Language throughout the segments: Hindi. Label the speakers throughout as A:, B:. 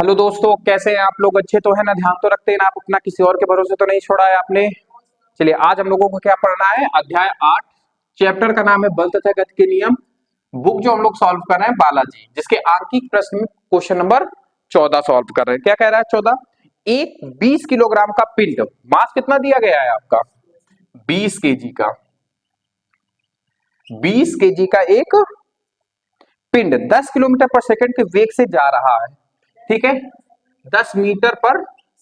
A: हेलो दोस्तों, कैसे हैं आप लोग? अच्छे तो है ना? ध्यान तो रखते हैं ना? आप अपना किसी और के भरोसे तो नहीं छोड़ा है आपने? चलिए, आज हम लोगों को क्या पढ़ना है? अध्याय 8। चैप्टर का नाम है बल तथा गति के नियम। बुक जो हम लोग सॉल्व कर रहे हैं बालाजी, जिसके आंकिक प्रश्न क्वेश्चन नंबर 14 सॉल्व कर रहे हैं। क्या कह रहा है 14? एक 20 किलोग्राम का पिंड, मास कितना दिया गया है आपका? 20 केजी का। 20 केजी का एक पिंड 10 किलोमीटर पर सेकंड के वेग से जा रहा है। ठीक है, 10 मीटर पर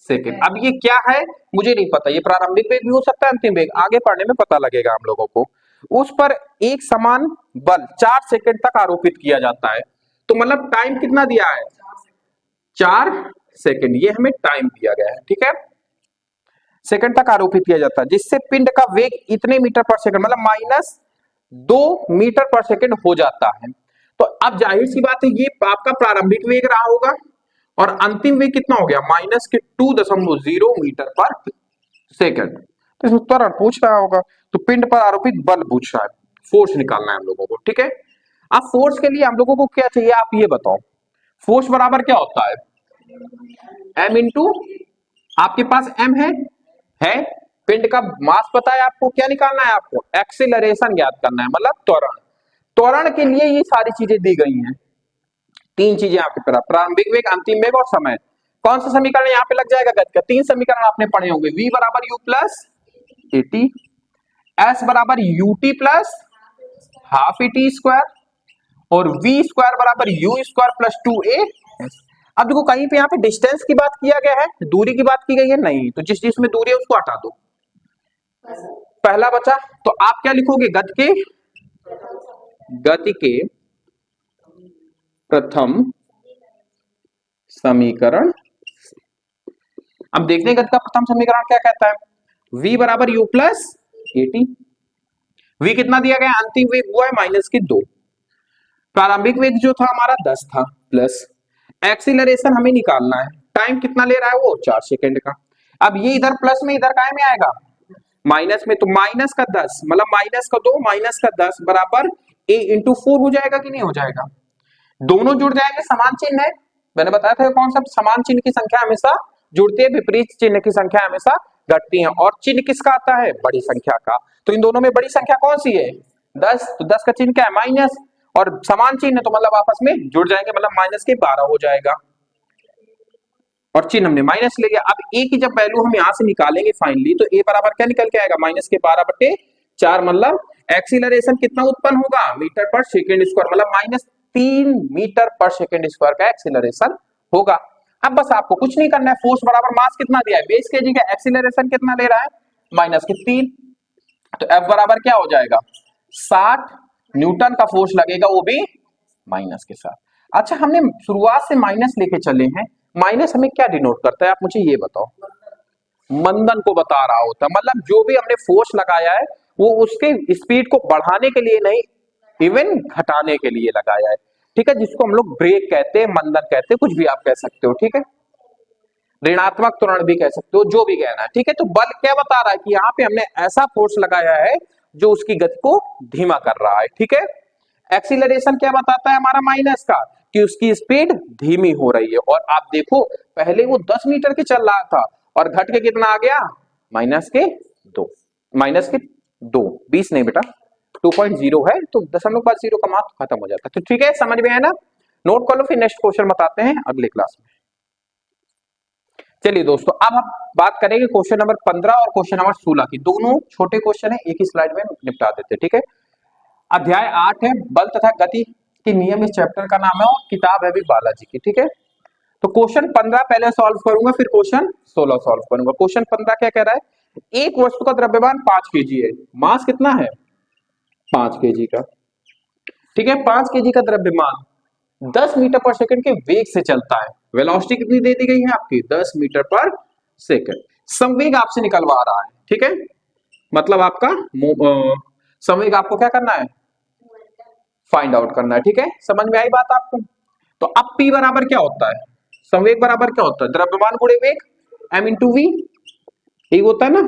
A: सेकंड। अब ये क्या है मुझे नहीं पता, ये प्रारंभिक वेग भी हो सकता है, अंतिम वेग आगे पढ़ने में पता लगेगा हम लोगों को। उस पर एक समान बल 4 सेकंड तक आरोपित किया जाता है। तो मतलब टाइम कितना दिया है? 4 सेकंड, ये हमें टाइम दिया गया है। ठीक है, सेकंड तक आरोपित किया जाता है, जिससे पिंड का वेग इतने मीटर पर सेकंड मतलब -2 मीटर पर सेकंड हो जाता है। तो अब जाहिर सी बात है, ये आपका प्रारंभिक वेग रहा होगा और अंतिम वेग कितना हो गया? -2.0 मीटर पर सेकंड। तो इसमें त्वरण पूछ रहा होगा, तो पिंड पर आरोपित बल पूछ रहा है, फोर्स निकालना है हम लोगों को। ठीक है, अब फोर्स के लिए हम लोगों को क्या चाहिए आप ये बताओ। फोर्स बराबर क्या होता है? m इंटू, आपके पास m है। पिंड का मास पता है आपको, क्या निकालना है आपको? एक्सीलरेशन ज्ञात करना है, मतलब त्वरण। त्वरण के लिए ये सारी चीजें दी गई हैं। 3 चीजें आपके पास, प्रारंभिक वेग, अंतिम वेग और समय। कौन सा समीकरण यहाँ पे लग जाएगा गति का? 3 समीकरण आपने पढ़े होंगे। v बराबर u प्लस एटी, s बराबर ut plus half eighty square, और v स्क्वायर बराबर u स्क्वायर प्लस 2a। अब देखो, कहीं पे यहाँ पे डिस्टेंस की बात किया गया है, दूरी की बात की गई है नहीं, तो जिस जिसमें दूरी है उसको हटा दो। पहला बचा, तो आप क्या लिखोगे? गति के प्रथम समीकरण। अब देखते हैं गति का प्रथम समीकरण क्या कहता है। v बराबर u प्लस एटी। v कितना दिया गया? अंतिम वेग हुआ है -2। प्रारंभिक वेग जो था हमारा 10 था, प्लस एक्सीलरेशन हमें निकालना है। टाइम कितना ले रहा है वो? 4 सेकंड का। अब ये इधर प्लस में, इधर काय में आएगा? माइनस में। तो माइनस का 10 मतलब -2 माइनस का 10 बराबर a इंटू 4 हो जाएगा कि नहीं हो जाएगा? दोनों जुड़ जाएंगे, समान चिन्ह है। मैंने बताया था कॉन्सेप्ट, समान चिन्ह की संख्या हमेशा जुड़ती है, विपरीत चिन्ह की संख्या हमेशा घटती है। और चिन्ह किसका आता है? बड़ी संख्या का। तो इन दोनों में बड़ी संख्या कौन सी है? 10। तो 10 का चिन्ह क्या है? माइनस, और समान चिन्ह है तो मतलब आपस में जुड़ जाएंगे, मतलब -12 हो जाएगा, और चिन्ह हमने माइनस ले लिया। अब a की जब वैल्यू हम यहां से निकालेंगे फाइनली, तो a बराबर क्या निकल के आएगा? -12/4। मतलब एक्सीलरेशन कितना उत्पन्न होगा? मीटर पर सेकेंड स्क्वायर, मतलब -3 मीटर पर सेकेंड स्क्वायर का एक्सीलरेशन होगा। अब बस आपको कुछ नहीं करना है। फोर्स बराबर मास कितना दिया है? 20 केजी का। एक्सीलरेशन कितना ले रहा है? -3। तो F बराबर क्या हो जाएगा? 60 न्यूटन का फोर्स लगेगा, वो भी माइनस के साथ। अच्छा, हमने शुरुआत से माइनस लेके चले हैं। माइनस हमें क्या डिनोट करता है आप मुझे ये बताओ? मंदन को बता रहा होता है, मतलब जो भी हमने फोर्स लगाया है वो उसके स्पीड को बढ़ाने के लिए नहीं, इवन घटाने के लिए लगाया है। ठीक है, जिसको हम लोग ब्रेक कहते हैं, मंदन कहते हैं, कुछ भी आप कह सकते हो। ठीक है, ऋणात्मक त्वरण भी कह सकते हो, जो भी कहना है। ठीक है, तो बल क्या बता रहा है कि यहाँ पे हमने ऐसा फोर्स लगाया है जो उसकी गति को धीमा कर रहा है। ठीक है, एक्सीलरेशन क्या बताता है हमारा? माइनस का, कि उसकी स्पीड धीमी हो रही है। और आप देखो, पहले वो 10 मीटर के चल रहा था और घट के कितना आ गया? -2। -2, 20 नहीं बेटा, 2.0 है, तो 0.0 का मार्क खत्म हो जाता है। तो ठीक है, समझ में है ना? नोट कर लो, फिर नेक्स्ट क्वेश्चन बताते हैं अगले क्लास में। चलिए दोस्तों, अब हम बात करेंगे क्वेश्चन नंबर 15 और क्वेश्चन नंबर 16 की। दोनों छोटे क्वेश्चन है, एक ही स्लाइड में निपटा देते हैं। ठीक है, अध्याय 8 है बल तथा गति के नियम, इस चैप्टर का नाम है, और किताब है भी बालाजी की। ठीक है, तो क्वेश्चन 15 पहले सॉल्व करूंगा, फिर क्वेश्चन 16 सॉल्व करूंगा। क्वेश्चन 15 क्या कह रहा है? एक वस्तु का द्रव्यमान 5 केजी है, मास कितना है? 5 केजी का। ठीक है, 5 केजी का द्रव्यमान 10 मीटर पर सेकंड के वेग से चलता है। वेलोसिटी कितनी दे दी गई है आपकी? 10 मीटर पर सेकंड। संवेग आपसे निकलवा रहा है। ठीक है, मतलब आपका संवेग आपको क्या करना है? फाइंड आउट करना है। ठीक है, समझ में आई बात आपको? तो अब P बराबर क्या होता है? संवेग बराबर क्या होता है? द्रव्यमान गुणे वेग, m इंटू वी, यही होता है ना?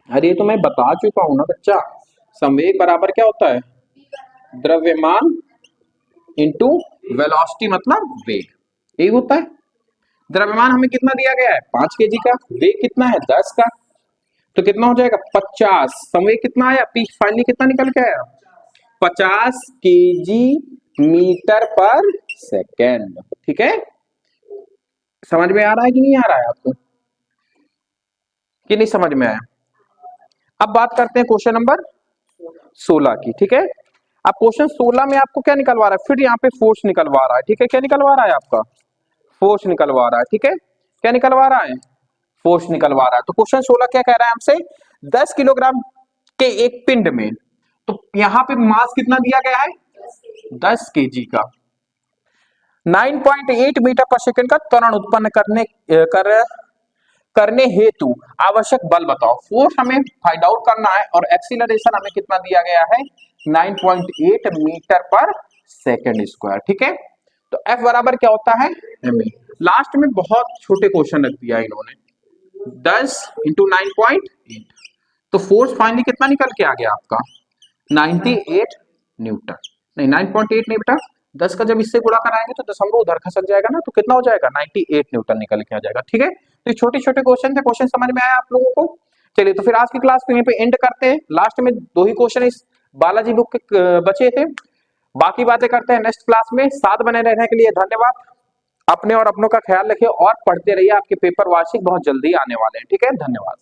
A: अरे ये तो मैं बता चुका हूं ना बच्चा। संवेग बराबर क्या होता है? द्रव्यमान इंटू वेलोसिटी मतलब वेग, यही होता है। द्रव्यमान हमें कितना दिया गया है 5 केजी का, वेग कितना है 10 का, तो कितना हो जाएगा 50। संवेग कितना आया, पी फाइनली कितना निकल के आया 50 केजी मीटर पर सेकेंड। ठीक है, समझ में आ रहा है कि नहीं आ रहा है आपको, कि नहीं समझ में आया। अब बात करते हैं क्वेश्चन नंबर 16 की। ठीक है, अब क्वेश्चन 16 में आपको क्या निकलवा रहा है, फिर यहाँ पे फोर्स निकलवा रहा है। ठीक है, क्या निकलवा रहा है आपका फोर्स निकलवा रहा है। ठीक है, क्या निकलवा रहा है फोर्स निकलवा रहा है। तो क्वेश्चन 16 क्या कह रहा है हमसे, 10 किलोग्राम के एक पिंड में, तो यहां पे मास कितना दिया गया है 10 केजी का, 9.8 मीटर पर सेकंड का त्वरण उत्पन्न करने हेतु आवश्यक बल बताओ। फोर्स हमें फाइंड आउट करना है और एक्सीलरेशन हमें कितना दिया गया है 9.8 मीटर पर सेकंड स्क्वायर। ठीक है, तो F बराबर क्या होता है ma। लास्ट में बहुत छोटे क्वेश्चन रख दिया इन्होंने, 10 इंटू 9.8, तो फोर्स फाइनली कितना निकल के आ गया आपका 98 न्यूटन, नहीं 9.8 नहीं बेटा, 10 का जब इससे गुणा कराएंगे तो दशमलव उधर खसक जाएगा ना, तो कितना हो जाएगा 98 न्यूटन निकल के आ जाएगा। ठीक है, तो ये छोटे छोटे क्वेश्चन थे, क्वेश्चन समझ में आया आप लोगों को। चलिए, तो फिर आज की क्लास को यहीं पे एंड करते हैं। लास्ट में 2 ही क्वेश्चन इस बालाजी बुक के बचे थे, बाकी बातें करते हैं नेक्स्ट क्लास में। साथ बने रहने के लिए धन्यवाद। अपने और अपनों का ख्याल रखिए और पढ़ते रहिए, आपके पेपर वार्षिक बहुत जल्दी आने वाले हैं। ठीक है, धन्यवाद।